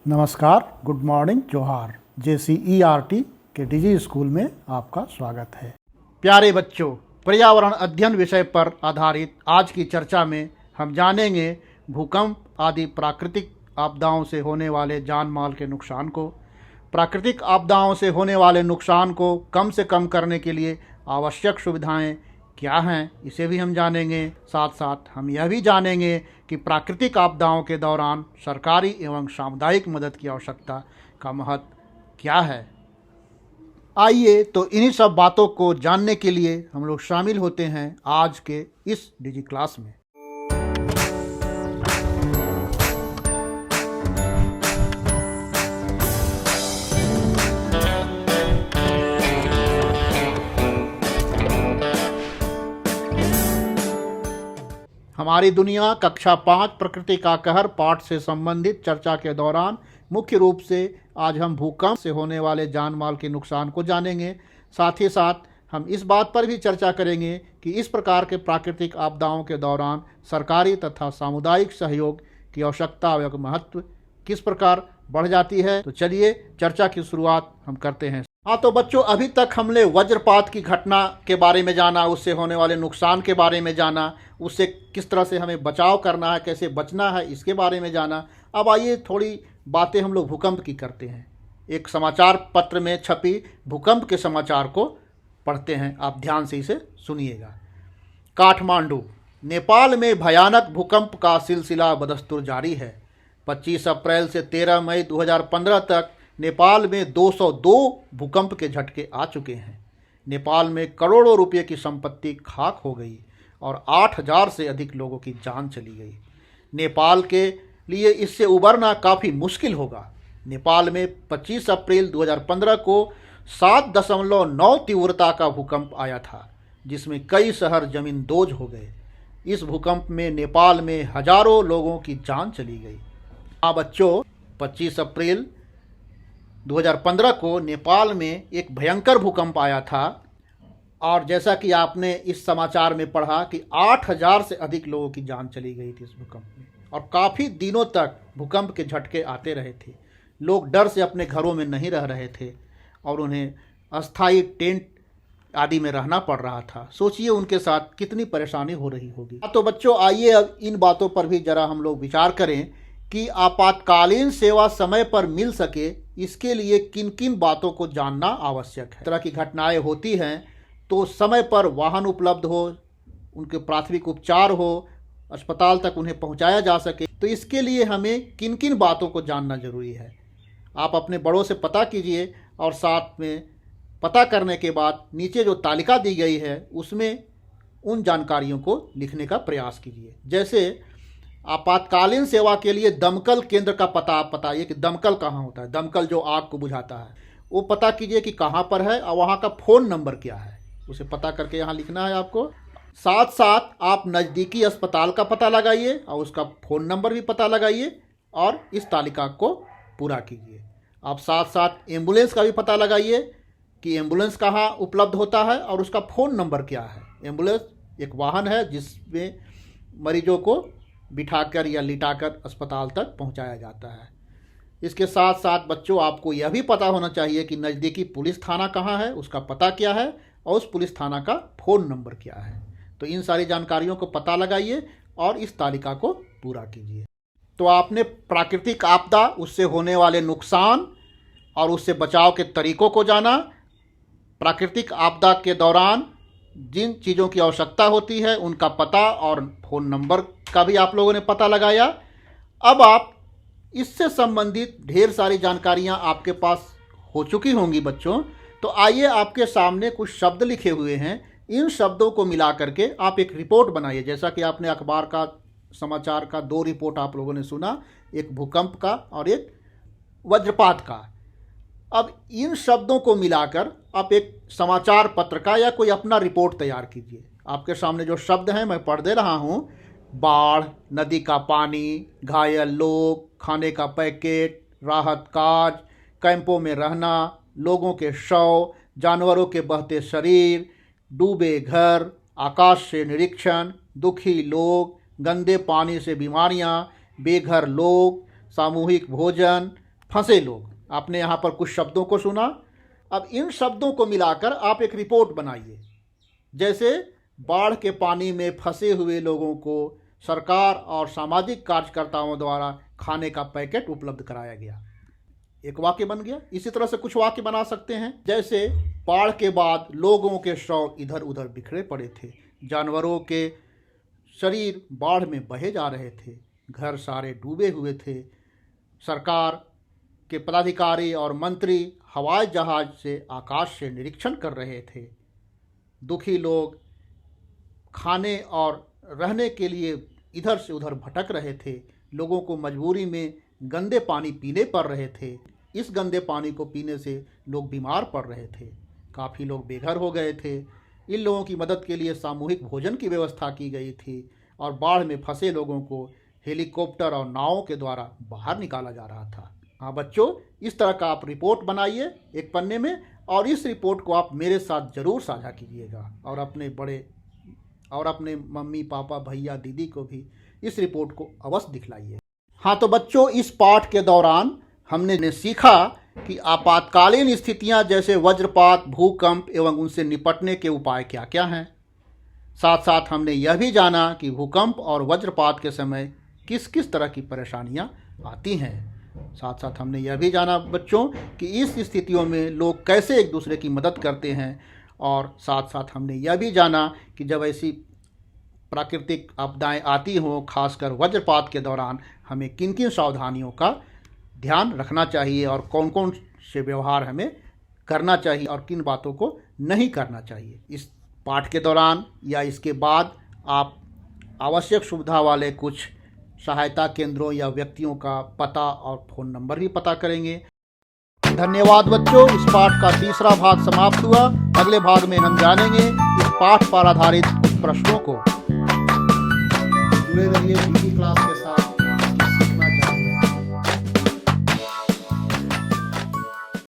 नमस्कार, good morning, जोहार। JCERT के डिजी स्कूल में आपका स्वागत है। प्यारे बच्चों, पर्यावरण अध्ययन विषय पर आधारित आज की चर्चा में हम जानेंगे भूकंप आदि प्राकृतिक आपदाओं से होने वाले जान माल के नुकसान को। प्राकृतिक आपदाओं से होने वाले नुकसान को कम से कम करने के लिए आवश्यक सुविधाएं क्या हैं, इसे भी हम जानेंगे। साथ साथ हम यह भी जानेंगे कि प्राकृतिक आपदाओं के दौरान सरकारी एवं सामुदायिक मदद की आवश्यकता का महत्व क्या है। आइए तो इन्हीं सब बातों को जानने के लिए हम लोग शामिल होते हैं आज के इस डिजी क्लास में। हमारी दुनिया कक्षा 5 प्रकृति का कहर पाठ से संबंधित चर्चा के दौरान मुख्य रूप से आज हम भूकंप से होने वाले जान माल के नुकसान को जानेंगे। साथ ही साथ हम इस बात पर भी चर्चा करेंगे कि इस प्रकार के प्राकृतिक आपदाओं के दौरान सरकारी तथा सामुदायिक सहयोग की आवश्यकता व महत्व किस प्रकार बढ़ जाती है। तो चलिए चर्चा की शुरुआत हम करते हैं। तो बच्चों, अभी तक हमने वज्रपात की घटना के बारे में जाना, उससे होने वाले नुकसान के बारे में जाना, उससे किस तरह से हमें बचाव करना है, कैसे बचना है, इसके बारे में जाना। अब आइए थोड़ी बातें हम लोग भूकंप की करते हैं। एक समाचार पत्र में छपी भूकंप के समाचार को पढ़ते हैं, आप ध्यान से इसे सुनिएगा। काठमांडू, नेपाल में भयानक भूकंप का सिलसिला बदस्तूर जारी है। 25 अप्रैल से 13 मई 2015 तक नेपाल में 202 भूकंप के झटके आ चुके हैं। नेपाल में करोड़ों रुपए की संपत्ति खाक हो गई और 8000 से अधिक लोगों की जान चली गई। नेपाल के लिए इससे उबरना काफ़ी मुश्किल होगा। नेपाल में 25 अप्रैल 2015 को 7.9 तीव्रता का भूकंप आया था, जिसमें कई शहर जमींदोज हो गए। इस भूकंप में नेपाल में हजारों लोगों की जान चली गई। बच्चों, 25 अप्रैल 2015 को नेपाल में एक भयंकर भूकंप आया था और जैसा कि आपने इस समाचार में पढ़ा कि 8000 से अधिक लोगों की जान चली गई थी इस भूकंप में और काफ़ी दिनों तक भूकंप के झटके आते रहे थे। लोग डर से अपने घरों में नहीं रह रहे थे और उन्हें अस्थायी टेंट आदि में रहना पड़ रहा था। सोचिए उनके साथ कितनी परेशानी हो रही होगी। तो बच्चों, आइए अब इन बातों पर भी ज़रा हम लोग विचार करें कि आपातकालीन सेवा समय पर मिल सके, इसके लिए किन किन बातों को जानना आवश्यक है। इस तरह की घटनाएं होती हैं तो समय पर वाहन उपलब्ध हो, उनके प्राथमिक उपचार हो, अस्पताल तक उन्हें पहुंचाया जा सके। तो इसके लिए हमें किन किन बातों को जानना जरूरी है, आप अपने बड़ों से पता कीजिए और साथ में पता करने के बाद नीचे जो तालिका दी गई है उसमें उन जानकारियों को लिखने का प्रयास कीजिए। जैसे आपातकालीन सेवा के लिए दमकल केंद्र का पता आप बताइए कि दमकल कहाँ होता है। दमकल जो आग को बुझाता है वो पता कीजिए कि कहाँ पर है और वहाँ का फ़ोन नंबर क्या है, उसे पता करके यहाँ लिखना है आपको। साथ साथ आप नज़दीकी अस्पताल का पता लगाइए और उसका फ़ोन नंबर भी पता लगाइए और इस तालिका को पूरा कीजिए। आप साथ साथ एम्बुलेंस का भी पता लगाइए कि एम्बुलेंस कहाँ उपलब्ध होता है और उसका फ़ोन नंबर क्या है। एम्बुलेंस एक वाहन है जिसमें मरीजों को बिठाकर या लिटाकर अस्पताल तक पहुंचाया जाता है। इसके साथ साथ बच्चों, आपको यह भी पता होना चाहिए कि नज़दीकी पुलिस थाना कहाँ है, उसका पता क्या है और उस पुलिस थाना का फ़ोन नंबर क्या है। तो इन सारी जानकारियों को पता लगाइए और इस तालिका को पूरा कीजिए। तो आपने प्राकृतिक आपदा, उससे होने वाले नुकसान और उससे बचाव के तरीकों को जाना। प्राकृतिक आपदा के दौरान जिन चीज़ों की आवश्यकता होती है उनका पता और फ़ोन नंबर का भी आप लोगों ने पता लगाया। अब आप इससे संबंधित ढेर सारी जानकारियां आपके पास हो चुकी होंगी बच्चों। तो आइए, आपके सामने कुछ शब्द लिखे हुए हैं, इन शब्दों को मिला करके आप एक रिपोर्ट बनाइए। जैसा कि आपने अखबार का समाचार का 2 रिपोर्ट आप लोगों ने सुना, एक भूकंप का और एक वज्रपात का। अब इन शब्दों को मिलाकर आप एक समाचार पत्र का या कोई अपना रिपोर्ट तैयार कीजिए। आपके सामने जो शब्द हैं मैं पढ़ दे रहा हूँ। बाढ़, नदी का पानी, घायल लोग, खाने का पैकेट, राहत कार्य, कैंपों में रहना, लोगों के शव, जानवरों के बहते शरीर, डूबे घर, आकाश से निरीक्षण, दुखी लोग, गंदे पानी से बीमारियां, बेघर लोग, सामूहिक भोजन, फंसे लोग, आपने यहाँ पर कुछ शब्दों को सुना। अब इन शब्दों को मिलाकर आप एक रिपोर्ट बनाइए। जैसे बाढ़ के पानी में फंसे हुए लोगों को सरकार और सामाजिक कार्यकर्ताओं द्वारा खाने का पैकेट उपलब्ध कराया गया, एक वाक्य बन गया। इसी तरह से कुछ वाक्य बना सकते हैं, जैसे बाढ़ के बाद लोगों के शव इधर उधर बिखरे पड़े थे, जानवरों के शरीर बाढ़ में बहे जा रहे थे, घर सारे डूबे हुए थे, सरकार के पदाधिकारी और मंत्री हवाई जहाज से आकाश से निरीक्षण कर रहे थे, दुखी लोग खाने और रहने के लिए इधर से उधर भटक रहे थे, लोगों को मजबूरी में गंदे पानी पीने पड़ रहे थे, इस गंदे पानी को पीने से लोग बीमार पड़ रहे थे, काफ़ी लोग बेघर हो गए थे, इन लोगों की मदद के लिए सामूहिक भोजन की व्यवस्था की गई थी और बाढ़ में फंसे लोगों को हेलीकॉप्टर और नावों के द्वारा बाहर निकाला जा रहा था। हाँ बच्चों, इस तरह का आप रिपोर्ट बनाइए एक पन्ने में, और इस रिपोर्ट को आप मेरे साथ ज़रूर साझा कीजिएगा और अपने मम्मी पापा भैया दीदी को भी इस रिपोर्ट को अवश्य दिखलाइए। हाँ तो बच्चों, इस पाठ के दौरान हमने सीखा कि आपातकालीन स्थितियां जैसे वज्रपात, भूकंप एवं उनसे निपटने के उपाय क्या क्या हैं। साथ साथ हमने यह भी जाना कि भूकंप और वज्रपात के समय किस किस तरह की परेशानियां आती हैं। साथ साथ हमने यह भी जाना बच्चों कि इस स्थितियों में लोग कैसे एक दूसरे की मदद करते हैं, और साथ साथ हमने यह भी जाना कि जब ऐसी प्राकृतिक आपदाएं आती हों, खासकर वज्रपात के दौरान हमें किन किन सावधानियों का ध्यान रखना चाहिए और कौन कौन से व्यवहार हमें करना चाहिए और किन बातों को नहीं करना चाहिए। इस पाठ के दौरान या इसके बाद आप आवश्यक सुविधा वाले कुछ सहायता केंद्रों या व्यक्तियों का पता और फ़ोन नंबर भी पता करेंगे। धन्यवाद बच्चों, इस पाठ का तीसरा भाग समाप्त हुआ। अगले भाग में हम जानेंगे इस पाठ पर आधारित कुछ प्रश्नों को। जुड़े रहिए डीडी क्लास के साथ।